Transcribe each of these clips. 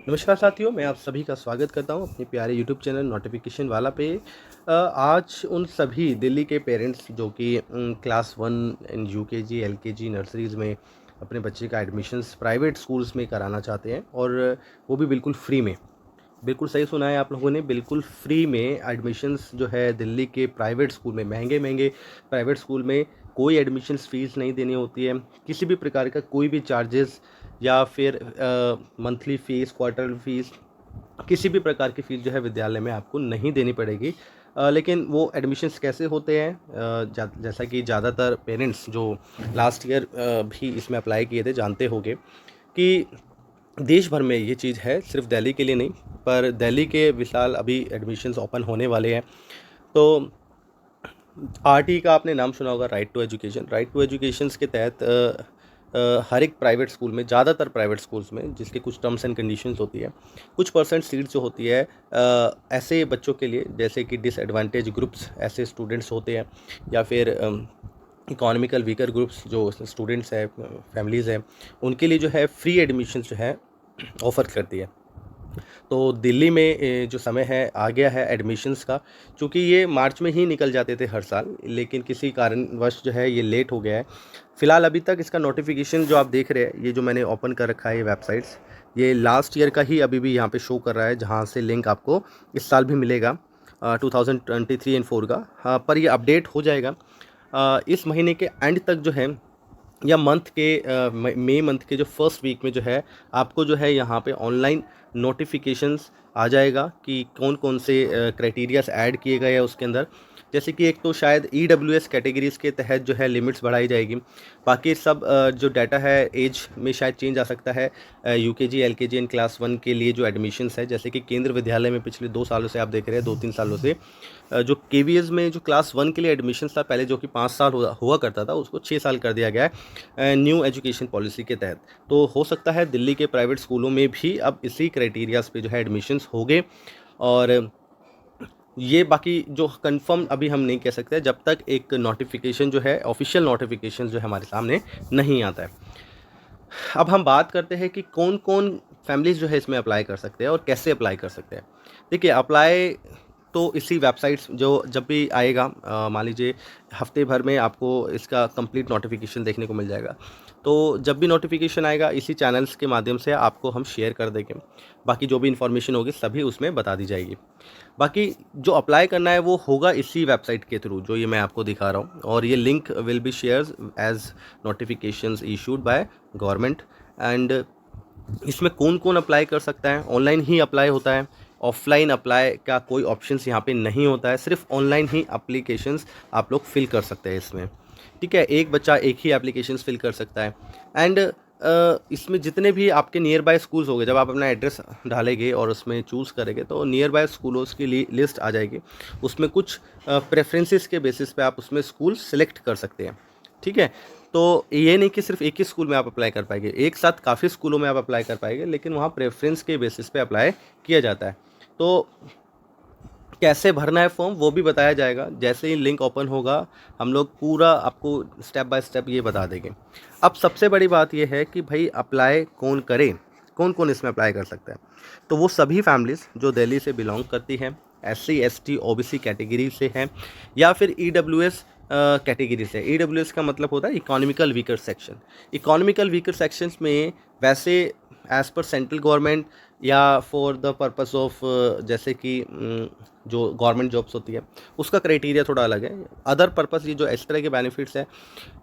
नमस्कार साथियों, मैं आप सभी का स्वागत करता हूं अपने प्यारे यूट्यूब चैनल नोटिफिकेशन वाला पे। आज उन सभी दिल्ली के पेरेंट्स जो कि क्लास 1 इन यूकेजी, एलकेजी, नर्सरीज़ में अपने बच्चे का एडमिशन्स प्राइवेट स्कूल्स में कराना चाहते हैं और वो भी बिल्कुल फ्री में। बिल्कुल सही सुना है आप लोगों ने, बिल्कुल फ्री में एडमिशन्स जो है दिल्ली के प्राइवेट स्कूल में, महंगे-महंगे प्राइवेट स्कूल में कोई एडमिशन्स फ़ीस नहीं देनी होती है। किसी भी प्रकार का कोई भी चार्जेस या फिर मंथली फ़ीस, क्वार्टरली फ़ीस, किसी भी प्रकार की फ़ीस जो है विद्यालय में आपको नहीं देनी पड़ेगी। लेकिन वो एडमिशन्स कैसे होते हैं, जैसा कि ज़्यादातर पेरेंट्स जो लास्ट ईयर भी इसमें अप्लाई किए थे जानते होंगे कि देश भर में ये चीज़ है, सिर्फ दिल्ली के लिए नहीं, पर दिल्ली के विशाल अभी एडमिशन्स ओपन होने वाले हैं। तो आरटी का आपने नाम सुना होगा, right to education. Right to educations के तहत हर एक प्राइवेट स्कूल में, ज़्यादातर प्राइवेट स्कूल्स में, जिसके कुछ टर्म्स एंड कंडीशंस होती है, कुछ परसेंट सीट्स जो होती है ऐसे बच्चों के लिए जैसे कि डिसएडवांटेज ग्रुप्स, ऐसे स्टूडेंट्स होते हैं, या फिर इकोनॉमिकल वीकर ग्रुप्स जो स्टूडेंट्स हैं, फैमिलीज़ हैं, उनके लिए जो है फ्री एडमिशन जो है ऑफ़र करती है। तो दिल्ली में जो समय है आ गया है एडमिशन्स का, चूँकि ये मार्च में ही निकल जाते थे हर साल, लेकिन किसी कारणवश जो है ये लेट हो गया है। फ़िलहाल अभी तक इसका नोटिफ़िकेशन जो आप देख रहे हैं, ये जो मैंने ओपन कर रखा है ये वेबसाइट्स, ये लास्ट ईयर का ही अभी भी यहाँ पे शो कर रहा है, जहाँ से लिंक आपको इस साल भी मिलेगा 2023 एंड 4 का। हाँ, पर ये अपडेट हो जाएगा इस महीने के एंड तक जो है, या मंथ के मई मंथ के जो फर्स्ट वीक में जो है आपको जो है यहाँ पे ऑनलाइन नोटिफिकेशंस आ जाएगा कि कौन कौन से क्राइटेरियाज ऐड किए गए हैं उसके अंदर। जैसे कि एक तो शायद ईडब्ल्यूएस कैटेगरीज़ के तहत जो है लिमिट्स बढ़ाई जाएगी। बाकी सब जो डाटा है एज में शायद चेंज आ सकता है। यूकेजी, एलकेजी एंड क्लास 1 के लिए जो एडमिशन्स है, जैसे कि केंद्र विद्यालय में पिछले 2 सालों से आप देख रहे हैं, 2-3 सालों से जो केवीएस में जो क्लास 1 के लिए एडमिशन था पहले, जो कि 5 साल हुआ करता था, उसको 6 साल कर दिया गया है न्यू एजुकेशन पॉलिसी के तहत। तो हो सकता है दिल्ली के प्राइवेट स्कूलों में भी अब इसी क्राइटेरियाज़ पे जो है एडमिशन्स होंगे। और ये बाकी जो कंफर्म अभी हम नहीं कह सकते जब तक एक नोटिफिकेशन जो है, ऑफिशियल नोटिफिकेशन जो है हमारे सामने नहीं आता है। अब हम बात करते हैं कि कौन-कौन फैमिलीज़ जो है इसमें अप्लाई कर सकते हैं और कैसे अप्लाई कर सकते हैं। देखिए, अप्लाई तो इसी वेबसाइट्स जो जब भी आएगा, मान लीजिए हफ्ते भर में आपको इसका कंप्लीट नोटिफिकेशन देखने को मिल जाएगा। तो जब भी नोटिफिकेशन आएगा इसी चैनल्स के माध्यम से आपको हम शेयर कर देंगे। बाकी जो भी इन्फॉर्मेशन होगी सभी उसमें बता दी जाएगी। बाकी जो अप्लाई करना है वो होगा इसी वेबसाइट के थ्रू जो ये मैं आपको दिखा रहा हूँ, और ये link will be shares as notifications issued by government. And इसमें कौन-कौन अप्लाई कर सकता है? ऑनलाइन ही अप्लाई होता है, ऑफ़लाइन अप्लाई का कोई ऑप्शंस यहाँ पे नहीं होता है, सिर्फ ऑनलाइन ही एप्लीकेशंस आप लोग फ़िल कर सकते हैं इसमें, ठीक है? एक बच्चा एक ही एप्लीकेशंस फ़िल कर सकता है। एंड इसमें जितने भी आपके नियर बाय स्कूल्स होंगे, जब आप अपना एड्रेस डालेंगे और उसमें चूज़ करेंगे तो नियर बाय स्कूलों की लिस्ट आ जाएगी। उसमें कुछ प्रेफ़रेंसेस के बेसिस पे आप उसमें स्कूल सेलेक्ट कर सकते हैं, ठीक है? तो ये नहीं कि सिर्फ एक ही स्कूल में आप अप्लाई कर पाएँगे, एक साथ काफ़ी स्कूलों में आप अप्लाई कर पाएँगे, लेकिन वहाँ प्रेफ़रेंस के बेसिस पे अप्लाई किया जाता है। तो कैसे भरना है फॉर्म वो भी बताया जाएगा। जैसे ही लिंक ओपन होगा हम लोग पूरा आपको स्टेप बाय स्टेप ये बता देंगे। अब सबसे बड़ी बात ये है कि भाई अप्लाई कौन करे, कौन-कौन इसमें अप्लाई कर सकता है? तो वो सभी फैमिलीज़ जो दिल्ली से बिलॉन्ग करती हैं, एससी, एसटी, ओबीसी कैटेगरी से हैं, या फिर ईडब्ल्यूएस कैटेगरी से। ईडब्ल्यूएस का मतलब होता है economical weaker section. Economical weaker sections में वैसे एज़ पर सेंट्रल गवर्नमेंट या फॉर द पर्पस ऑफ जैसे कि जो गवर्नमेंट जॉब्स होती है उसका क्राइटेरिया थोड़ा अलग है। अदर पर्पस ये जो इस तरह के बेनिफिट्स हैं,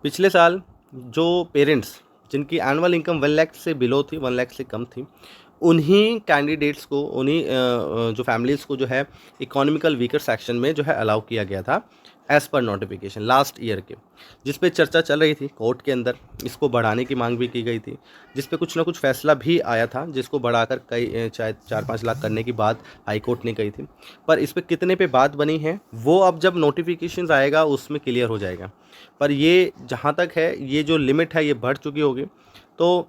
पिछले साल जो पेरेंट्स जिनकी एनुअल इनकम 1 लाख से बिलो थी, 1 लाख से कम थी, उन्हीं कैंडिडेट्स को, उन्हीं जो फैमिलीज़ को जो है इकोनॉमिकल वीकर सेक्शन में जो है अलाउ किया गया था as per notification last year के, जिस पे चर्चा चल रही थी कोर्ट के अंदर। इसको बढ़ाने की मांग भी की गई थी, जिस पे कुछ ना कुछ फैसला भी आया था, जिसको बढ़ाकर कई शायद 4-5 लाख करने की बात हाई कोर्ट ने कही थी। पर इस पे कितने पे बात बनी है वो अब जब नोटिफिकेशंस आएगा उसमें क्लियर हो जाएगा। पर ये जहाँ तक है, ये जो लिमिट है ये बढ़ चुकी होगी। तो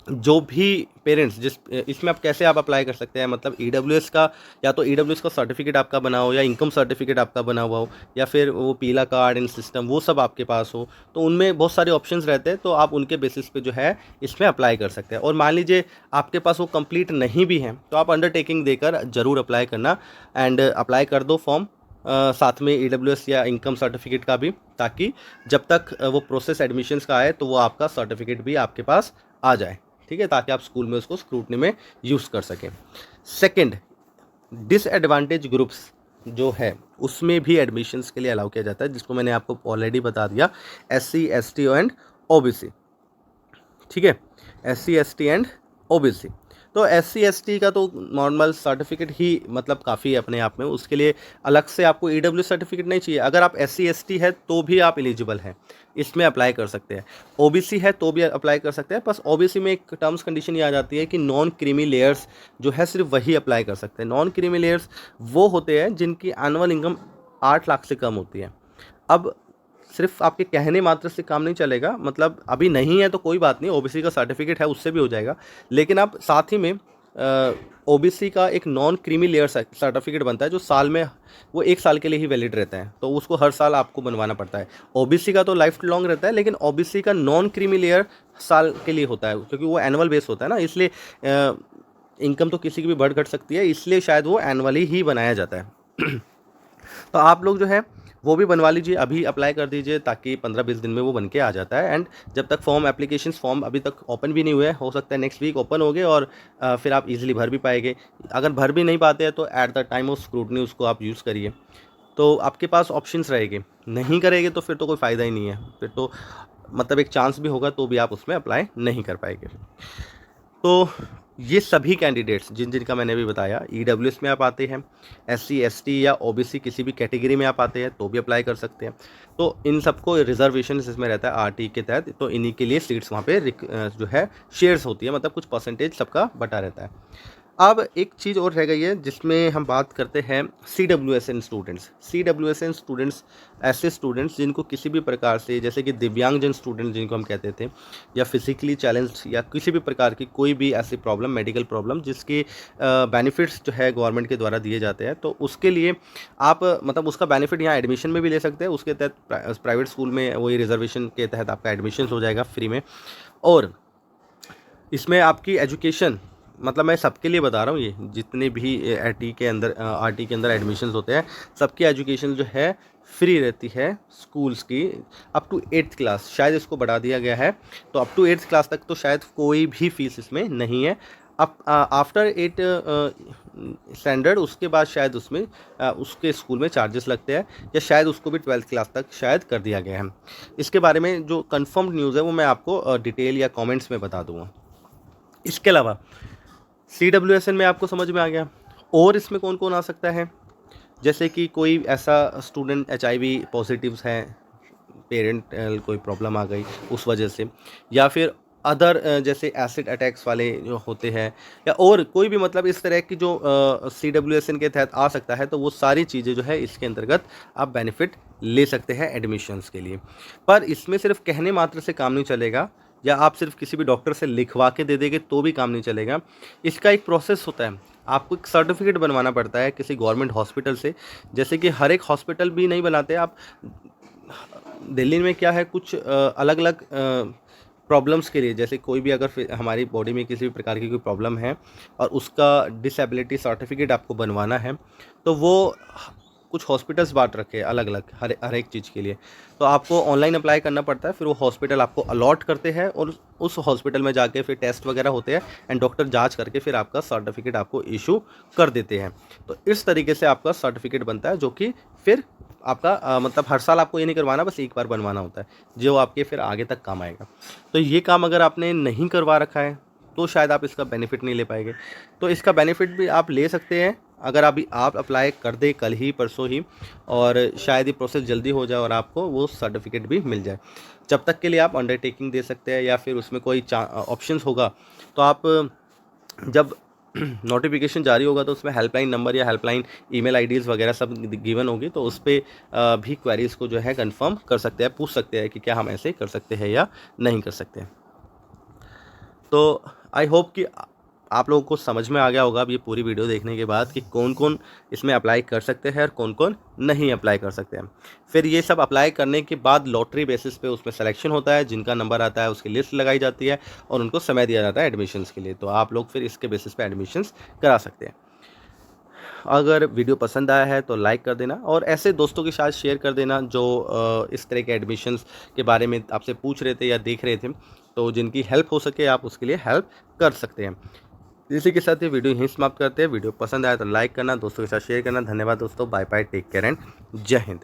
जो भी पेरेंट्स जिस इसमें आप कैसे आप अप्लाई कर सकते हैं, मतलब ईडब्ल्यूएस का, या तो ईडब्ल्यूएस का सर्टिफिकेट आपका बना हो, या इनकम सर्टिफिकेट आपका बना हुआ हो, या फिर वो पीला कार्ड इन सिस्टम वो सब आपके पास हो, तो उनमें बहुत सारे ऑप्शंस रहते हैं, तो आप उनके बेसिस पे जो है इसमें अप्लाई कर सकते हैं। और मान लीजिए आपके पास वो कंप्लीट नहीं भी है, तो आप अंडरटेकिंग देकर ज़रूर अप्लाई करना, एंड अप्लाई कर दो फॉर्म साथ में ईडब्ल्यूएस या इनकम सर्टिफिकेट का भी, ताकि जब तक वो प्रोसेस एडमिशन्स का आए तो वो आपका सर्टिफिकेट भी आपके पास आ जाए, ठीक है, ताकि आप स्कूल में उसको स्क्रूटनी में यूज़ कर सकें। सेकंड, डिसएडवांटेज ग्रुप्स जो है उसमें भी एडमिशन्स के लिए अलाउ किया जाता है, जिसको मैंने आपको ऑलरेडी बता दिया, एससी एसटी एंड ओबीसी, ठीक है, एससी एसटी एंड ओबीसी। तो एससी एसटी का तो नॉर्मल सर्टिफिकेट ही मतलब काफ़ी है अपने आप में, उसके लिए अलग से आपको ईडब्ल्यू सर्टिफिकेट नहीं चाहिए। अगर आप एससी एसटी है तो भी आप एलिजिबल हैं, इसमें अप्लाई कर सकते हैं। ओबीसी है तो भी अप्लाई कर सकते हैं, बस ओबीसी में एक टर्म्स कंडीशन ये आ जाती है कि नॉन क्रीमी लेयर्स जो है सिर्फ वही अप्लाई कर सकते हैं। नॉन क्रीमी लेयर्स वो होते हैं जिनकी एनुअल इनकम 8 लाख से कम होती है। अब सिर्फ आपके कहने मात्र से काम नहीं चलेगा, मतलब अभी नहीं है तो कोई बात नहीं, ओबीसी का सर्टिफिकेट है उससे भी हो जाएगा, लेकिन आप साथ ही में ओबीसी का एक नॉन क्रीमी लेयर सर्टिफिकेट बनता है, जो साल में वो 1 साल के लिए ही वैलिड रहता है, तो उसको हर साल आपको बनवाना पड़ता है। ओबीसी का तो लाइफ लॉन्ग रहता है, लेकिन ओबीसी का नॉन क्रीमी लेयर साल के लिए होता है, क्योंकि वो एनुअल बेस होता है ना, इसलिए इनकम तो किसी की भी बढ़ घट सकती है, इसलिए शायद वो एनुअली ही बनाया जाता है। तो आप लोग जो है वो भी बनवा लीजिए, अभी अप्लाई कर दीजिए, ताकि 15-20 दिन में वो बन के आ जाता है। एंड जब तक फॉर्म अभी तक ओपन भी नहीं हुए, हो सकता है नेक्स्ट वीक ओपन हो गए, और फिर आप इजीली भर भी पाएंगे। अगर भर भी नहीं पाते हैं तो at the time of scrutiny उसको आप यूज़ करिए, तो आपके पास ऑप्शंस रहेंगे। नहीं करेंगे तो फिर तो कोई फ़ायदा ही नहीं है, फिर तो मतलब एक चांस भी होगा तो भी आप उसमें अप्लाई नहीं कर पाएंगे। तो ये सभी कैंडिडेट्स जिन जिनका मैंने भी बताया, ईडब्ल्यूएस में आप आते हैं, एससी एसटी या ओबीसी किसी भी कैटेगरी में आप आते हैं तो भी अप्लाई कर सकते हैं। तो इन सबको रिजर्वेशन इसमें रहता है आरटी के तहत, तो इन्हीं के लिए सीट्स वहाँ पे जो है शेयर्स होती है, मतलब कुछ परसेंटेज सबका बटा रहता है। अब एक चीज़ और रह गई है जिसमें हम बात करते हैं CWSN स्टूडेंट्स। CWSN स्टूडेंट्स ऐसे स्टूडेंट्स जिनको किसी भी प्रकार से, जैसे कि दिव्यांगजन स्टूडेंट जिनको हम कहते थे, या फिजिकली चैलेंज्ड, या किसी भी प्रकार की कोई भी ऐसी प्रॉब्लम, मेडिकल प्रॉब्लम जिसके बेनिफिट्स जो है गवर्नमेंट के द्वारा दिए जाते हैं, तो उसके लिए आप मतलब उसका बेनिफिट यहाँ एडमिशन में भी ले सकते हैं। उसके तहत प्राइवेट स्कूल में वही रिजर्वेशन के तहत आपका एडमिशन हो जाएगा फ्री में, और इसमें आपकी एजुकेशन, मतलब मैं सबके लिए बता रहा हूँ, ये जितने भी आरटी के अंदर एडमिशन्स होते हैं, सबकी एजुकेशन जो है फ्री रहती है स्कूल्स की, अप टू 8th क्लास। शायद इसको बढ़ा दिया गया है, तो अप टू 8th क्लास तक तो शायद कोई भी फीस इसमें नहीं है। अब आफ्टर 8 स्टैंडर्ड उसके बाद शायद उसमें उसके स्कूल में चार्जेस लगते हैं, या शायद उसको भी 12th क्लास तक शायद कर दिया गया है। इसके बारे में जो कंफर्म्ड न्यूज़ है वो मैं आपको डिटेल या कमेंट्स में बता दूंगा। इसके अलावा CWSN में आपको समझ में आ गया, और इसमें कौन कौन आ सकता है, जैसे कि कोई ऐसा स्टूडेंट HIV पॉजिटिव्स हैं, पेरेंट कोई प्रॉब्लम आ गई उस वजह से, या फिर अदर जैसे एसिड अटैक्स वाले जो होते हैं, या और कोई भी मतलब इस तरह की जो CWSN के तहत आ सकता है, तो वो सारी चीज़ें जो है इसके अंतर्गत आप बेनिफिट ले सकते हैं एडमिशन्स के लिए। पर इसमें सिर्फ कहने मात्र से काम नहीं चलेगा, या आप सिर्फ किसी भी डॉक्टर से लिखवा के दे देंगे तो भी काम नहीं चलेगा। इसका एक प्रोसेस होता है, आपको एक सर्टिफिकेट बनवाना पड़ता है किसी गवर्नमेंट हॉस्पिटल से, जैसे कि हर एक हॉस्पिटल भी नहीं बनाते आप। दिल्ली में क्या है, कुछ अलग अलग प्रॉब्लम्स के लिए, जैसे कोई भी अगर हमारी बॉडी में किसी भी प्रकार की कोई प्रॉब्लम है और उसका डिसेबिलिटी सर्टिफिकेट आपको बनवाना है, तो वो कुछ हॉस्पिटल्स बांट रखे हैं अलग अलग हर एक चीज़ के लिए। तो आपको ऑनलाइन अप्लाई करना पड़ता है, फिर वो हॉस्पिटल आपको अलॉट करते हैं, और उस हॉस्पिटल में जाके फिर टेस्ट वगैरह होते हैं, एंड डॉक्टर जांच करके फिर आपका सर्टिफिकेट आपको इशू कर देते हैं। तो इस तरीके से आपका सर्टिफिकेट बनता है, जो कि फिर आपका मतलब हर साल आपको ये नहीं करवाना, बस एक बार बनवाना होता है, जो आपके फिर आगे तक काम आएगा। तो ये काम अगर आपने नहीं करवा रखा है तो शायद आप इसका बेनिफिट नहीं ले पाएंगे। तो इसका बेनिफिट भी आप ले सकते हैं अगर अभी आप अप्लाई कर दें कल ही परसों ही, और शायद ये प्रोसेस जल्दी हो जाए और आपको वो सर्टिफिकेट भी मिल जाए। जब तक के लिए आप अंडरटेकिंग दे सकते हैं, या फिर उसमें कोई ऑप्शंस होगा, तो आप जब नोटिफिकेशन जारी होगा तो उसमें हेल्पलाइन नंबर या हेल्पलाइन ईमेल आईडीज़ वगैरह सब गिवन होगी, तो उस पर भी क्वेरीज़ को जो है कंफर्म कर सकते हैं, पूछ सकते हैं कि क्या हम ऐसे कर सकते हैं या नहीं कर सकते हैं। तो आई होप कि आप लोगों को समझ में आ गया होगा अब ये पूरी वीडियो देखने के बाद कि कौन कौन इसमें अप्लाई कर सकते हैं और कौन कौन नहीं अप्लाई कर सकते हैं। फिर ये सब अप्लाई करने के बाद लॉटरी बेसिस पे उसमें सिलेक्शन होता है, जिनका नंबर आता है उसकी लिस्ट लगाई जाती है और उनको समय दिया जाता है एडमिशन्स के लिए। तो आप लोग फिर इसके बेसिस पे एडमिशन्स करा सकते हैं। अगर वीडियो पसंद आया है तो लाइक कर देना और ऐसे दोस्तों के साथ शेयर कर देना जो इस तरह के एडमिशन्स के बारे में आपसे पूछ रहे थे या देख रहे थे, तो जिनकी हेल्प हो सके आप उसके लिए हेल्प कर सकते हैं। इसी के साथ ये वीडियो यहीं समाप्त करते हैं। वीडियो पसंद आया तो लाइक करना, दोस्तों के साथ शेयर करना। धन्यवाद दोस्तों, bye bye, take care and जय हिंद।